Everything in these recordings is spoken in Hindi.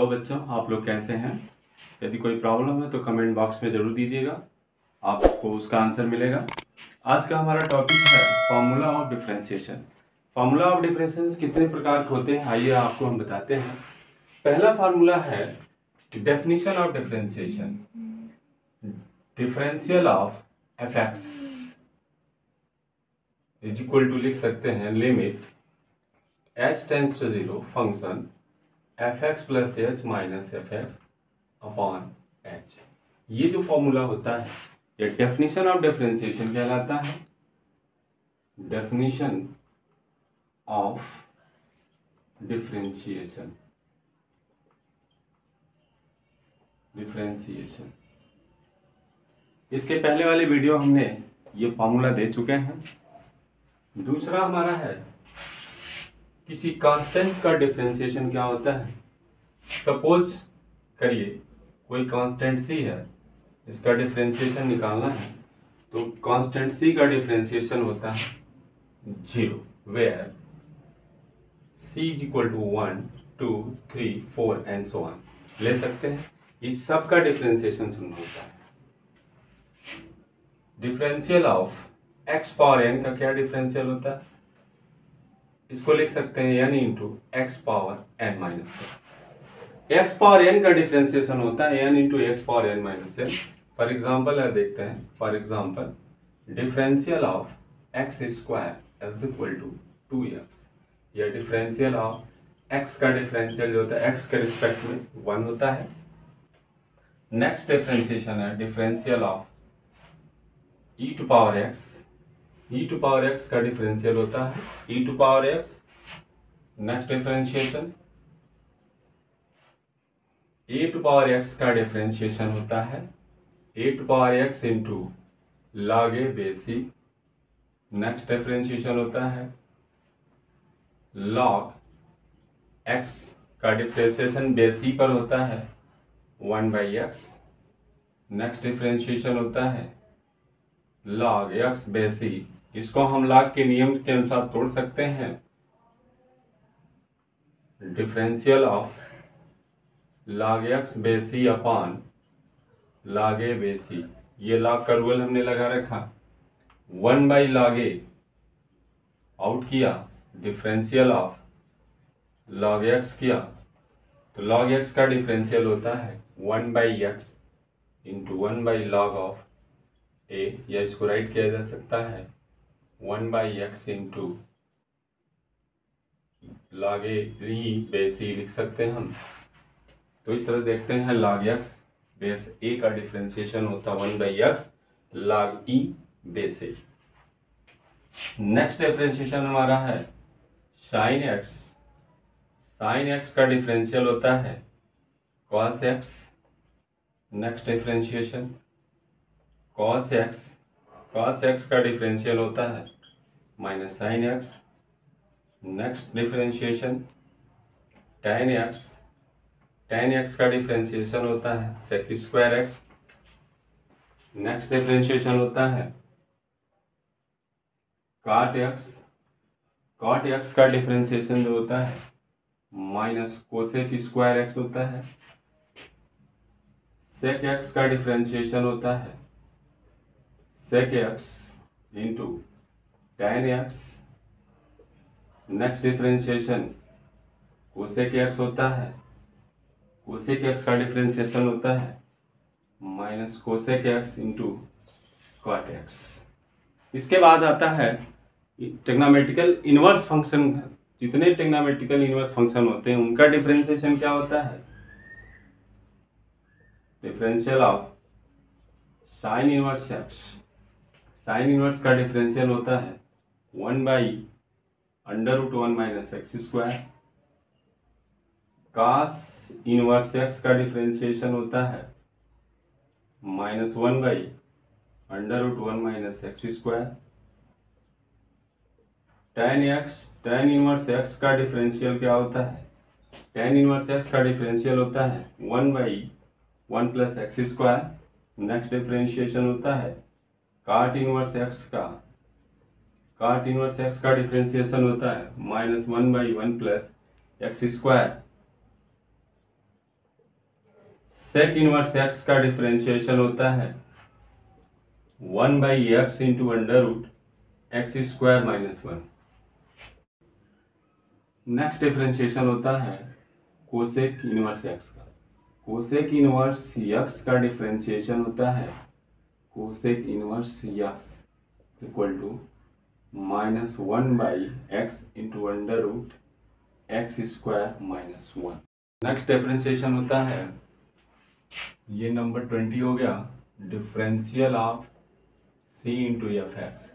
तो बच्चों, आप लोग कैसे हैं? यदि कोई प्रॉब्लम है तो कमेंट बॉक्स में ज़रूर दीजिएगा, आपको उसका आंसर मिलेगा। आज का हमारा टॉपिक है formula of differentiation. Formula of differentiation कितने प्रकार के होते हैं, आइए आपको हम बताते हैं। पहला फार्मूला है definition of differentiation. Differential of f x is equal to लिख सकते हैं limit h tends to 0 function f x plus h minus f x upon h. ये जो फॉर्मूला होता है ये डेफिनेशन ऑफ डिफरेंशिएशन कहलाता है। डेफिनेशन ऑफ डिफरेंशिएशन इसके पहले वाले वीडियो हमने ये फॉर्मूला दे चुके हैं। दूसरा हमारा है किसी कांस्टेंट का डिफरेंशिएशन क्या होता है। सपोज करिए कोई कांस्टेंट सी है, इसका डिफरेंशिएशन निकालना है तो कांस्टेंट सी का डिफरेंशिएशन होता है 0, where c is equal to 1, 2, 3, 4 and so on ले सकते हैं। इस सब का डिफरेंशिएशन सुनना होता है। Differential of x power n का क्या डिफरेंशियल होता है, इसको लिख सकते हैं n into x power n minus n. X power n का डिफरेंशिएशन होता है n into x power n minus n. For example देखते हैं, for example differential of x square is equal to 2x। यह डिफरेंशियल ऑफ एक्स का डिफरेंशियल जो होता है एक्स के रिस्पेक्ट में 1 होता है। नेक्स्ट डिफरेंशिएशन है differential of e to power x। e to power x का डिफरेंशियल होता है e to power x। Next differentiation a to power x का डिफरेंशिएशन होता है a to power x into log a base c। Next differentiation होता है log x का डिफरेंशिएशन बेस c पर होता है 1/x। नेक्स्ट डिफरेंशिएशन होता है log x बेस c। इसको हम log के नियम के अनुसार तोड़ सकते हैं। Differential of log x base c upon log a base c। ये log का रूल हमने लगा रखा, 1/log a आउट किया, डिफरेंशियल ऑफ log x किया तो log x का डिफरेंशियल होता है 1/x into 1/log of a, या इसको राइट किया जा सकता है 1/x into log a base e लिख सकते हैं हम। तो इस तरह देखते हैं log x बेस a का डिफरेंशिएशन होता है 1/x log e base a। Next differentiation हमारा है sin x। sin x का डिफरेंशियल होता है cos x। Next differentiation cos x का डिफरेंशियल होता है minus sin x। Next differentiation tan x का डिफरेंशिएशन होता है sec square x। Next differentiation होता है cot x का डिफरेंशिएशन जो होता है माइनस कोसेक स्क्वायर x होता है। sec x का डिफरेंशिएशन होता है sec x into tan x। Next differentiation cosec x होता है, कोसेक x का डिफरेंशिएशन होता है minus cosec x into cot x। इसके बाद आता है ट्रिग्नोमेट्रिकल इनवर्स फंक्शन। जितने ट्रिग्नोमेट्रिकल इनवर्स फंक्शन होते हैं उनका डिफरेंशिएशन क्या होता है। Differential of sine inverse x। Sine inverse का डिफरेंशियल होता है 1/√1 minus x square. Cos inverse x का डिफरेंशिएशन होता है -1/√1 minus x square. tan inverse x का डिफरेंशियल क्या होता है, tan इनवर्स x का डिफरेंशियल होता है 1/1 plus x square. Next differentiation होता है काट इनवर्स x का डिफरेंशिएशन होता है -1/1 plus x square. Sec inverse x का डिफरेंशिएशन होता है 1/x into under root x square minus 1। Next differentiation होता है कोसेक इनवर्स एक्स का। कोसेक इनवर्स एक्स का डिफरेंशिएशन होता है cosec inverse x equal to -1/x into under root x square minus 1। Next differentiation होता है, ये नंबर 20 हो गया, differential of c into f x.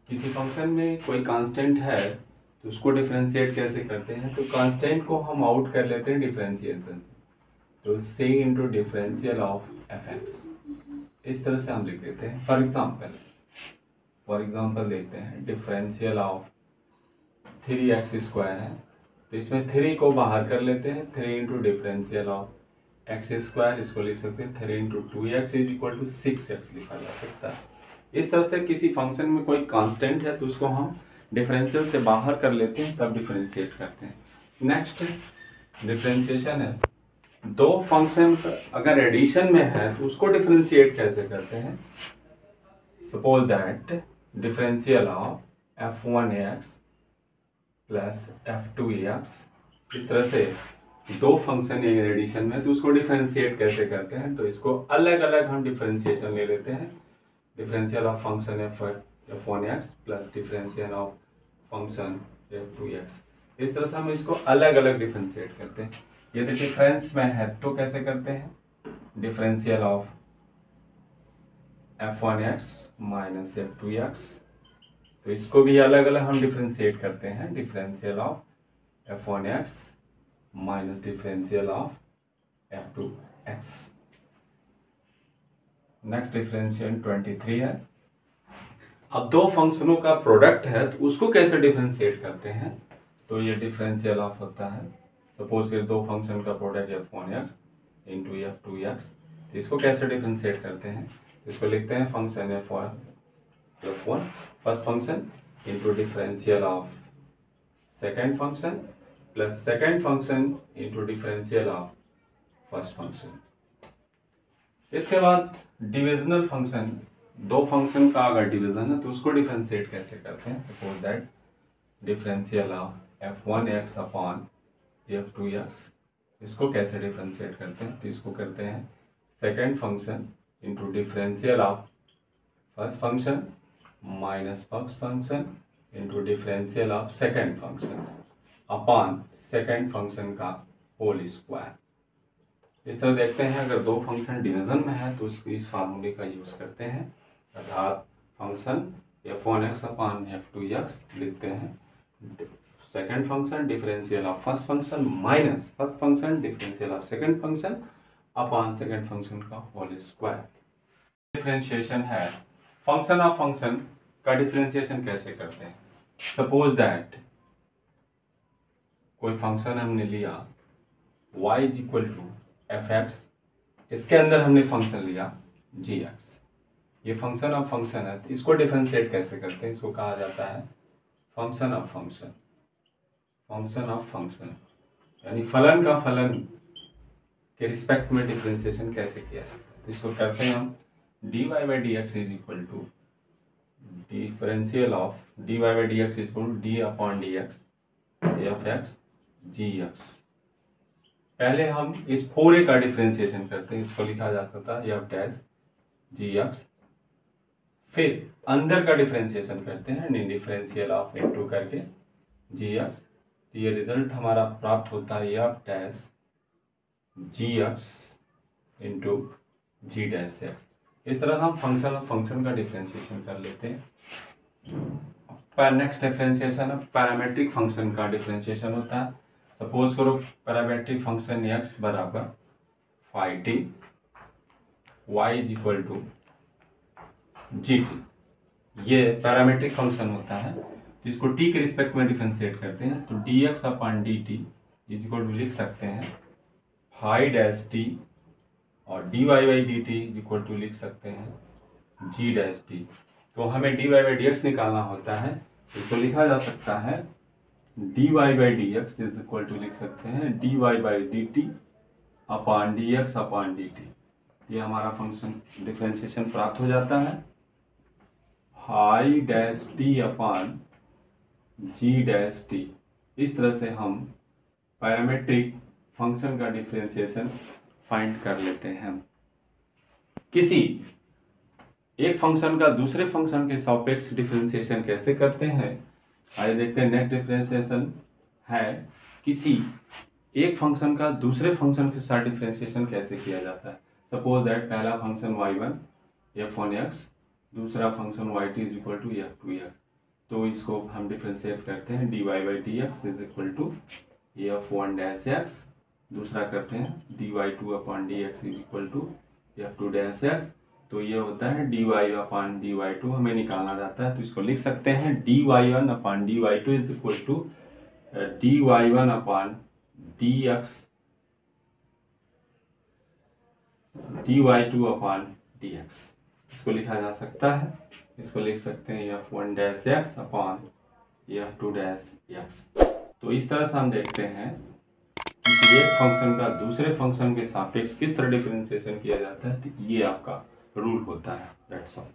किसी फंक्शन में कोई कांस्टेंट है तो उसको डिफरेंशिएट कैसे करते हैं, तो कांस्टेंट को हम आउट कर लेते हैं डिफरेंशिएशन, तो c into differential of f x इस तरह से हम लिख देते हैं। फॉर एग्जाम्पल देखते हैं, डिफरेंशियल ऑफ 3x स्क्वायर है तो इसमें 3 को बाहर कर लेते हैं, 3 into differential of x square, इसको लिख सकते हैं 3 into 2x is equal to 6x लिखा जा सकता है। इस तरह से किसी फंक्शन में कोई कांस्टेंट है तो उसको हम डिफरेंशियल से बाहर कर लेते हैं तब डिफरेंशिएट करते हैं। नेक्स्ट डिफरेंशिएशन है, दो फंक्शन अगर एडिशन में है तो उसको डिफरेंशिएट कैसे करते हैं। Suppose that differential of f1x plus f2x, इस तरह से दो फंक्शन एडिशन में तो उसको डिफरेंशिएट कैसे करते हैं, तो इसको अलग अलग हम डिफरेंशिएशन ले लेते हैं। Differential of function f1x plus differential of function f2x, इस तरह से हम इसको अलग अलग डिफरेंशिएट करते हैं। यदि डिफरेंस में है तो कैसे करते हैं, differential of f1x minus f2x, तो इसको भी अलग अलग हम डिफरेंशिएट करते हैं। Differential of f1x minus differential of f2x। Next differentiation 23 है, अब दो फंक्शनों का प्रोडक्ट है तो उसको कैसे डिफरेंशिएट करते हैं, तो ये डिफरेंशियल ऑफ होता है, सपोज कि दो फंक्शन का प्रोडक्ट f1x इंटू f2x, तो इसको कैसे डिफरेंशिएट करते हैं, इसको लिखते हैं function f1 first function into differential of second function plus second function into differential of first function. इसके बाद डिविजनल फंक्शन, दो फंक्शन का अगर डिवीजन है तो उसको डिफरेंशिएट कैसे करते हैं। Suppose that differential of f1x upon f2x, इसको कैसे डिफरेंशिएट करते हैं, तो इसको करते हैं second function into differential of first function minus first function into differential of second function upon second function का होल स्क्वायर। इस तरह देखते हैं, अगर दो फंक्शन डिवीजन में है तो उसको इस फार्मूले का यूज करते हैं, अर्थात फंक्शन f1x अपॉन f2x लिखते हैं second function differential of first function minus first function differential of second function upon second function का होल स्क्वायर। डिफरेंशिएशन है, फंक्शन ऑफ फंक्शन का डिफरेंशिएशन कैसे करते हैं। सपोज दैट कोई फंक्शन हमने लिया y is equal to f x, इसके अंदर हमने फंक्शन लिया gx, ये फंक्शन ऑफ फंक्शन है, तो इसको डिफरेंशिएट कैसे करते हैं, इसको कहा जाता है function of function. Function of function यानी फलन का फलन के रिस्पेक्ट में डिफरेंशिएशन कैसे किया जाता है, तो इसको करते हैं हम dy by d x is equal to differential of dy by d x is equal to d upon d x f x g x. पहले हम इस पूरे का डिफरेंशिएशन करते हैं, इसको लिखा जा सकता है एफ डैश जी एक्स, फिर अंदर का डिफरेंशिएशन करते हैं डिफरेंशियल ऑफ इनटू करके जी एक्स, तो ये रिजल्ट हमारा प्राप्त होता है f dash g x into g dash x. इस तरह हम फंक्शन का डिफरेंशिएशन कर लेते हैं। नेक्स्ट डिफरेंशिएशन है पैरामेट्रिक फंक्शन का डिफरेंशिएशन होता है। सपोज करो पैरामेट्रिक फंक्शन x बराबर phi t y is equal to g t, ये पैरामेट्रिक फंक्शन होता है, तो इसको t के रिस्पेक्ट में डिफरेंशिएट करते हैं, तो dx upon d t is equal to लिख सकते हैं फाई डैश टी, और dy by d t is equal to लिख सकते हैं g डैश टी। तो हमें dy बाई डी एक्स निकालना होता है, इसको लिखा जा सकता है dy by d x is equal to लिख सकते हैं dy by d t upon d x upon d t, ये हमारा फंक्शन डिफरेंशिएशन प्राप्त हो जाता है। Phi dash t upon g dash t, इस तरह से हम पैरामीट्रिक फंक्शन का डिफरेंशिएशन फाइंड कर लेते हैं। किसी एक फंक्शन का दूसरे फंक्शन के सापेक्ष डिफरेंशिएशन कैसे करते हैं, आइए देखते हैं। नेक्स्ट डिफरेंशिएशन है किसी एक फंक्शन का दूसरे फंक्शन के साथ डिफरेंशिएशन कैसे किया जाता है। सपोज दैट पहला फंक्शन y1 f1x, दूसरा function y2 is equal to f2x, तो इसको हम डिफरेंशिएट करते हैं dy by d x is equal to f1 dash x, दूसरा करते हैं dy2 upon d x is equal to f2 dash x, तो ये होता है dy अपॉन dy2 हमें निकालना रहता है, तो इसको लिख सकते हैं dy1 upon dy2 is equal to dy1 upon dx dy2 upon dx, इसको लिखा जा सकता है। इसको लिख सकते हैं f1 dash x upon f2 dash x. तो इस तरह से हम देखते हैं कि एक फंक्शन का दूसरे फंक्शन के सापेक्ष किस तरह डिफरेंशिएशन किया जाता है, तो ये आपका रूल होता है। That's all.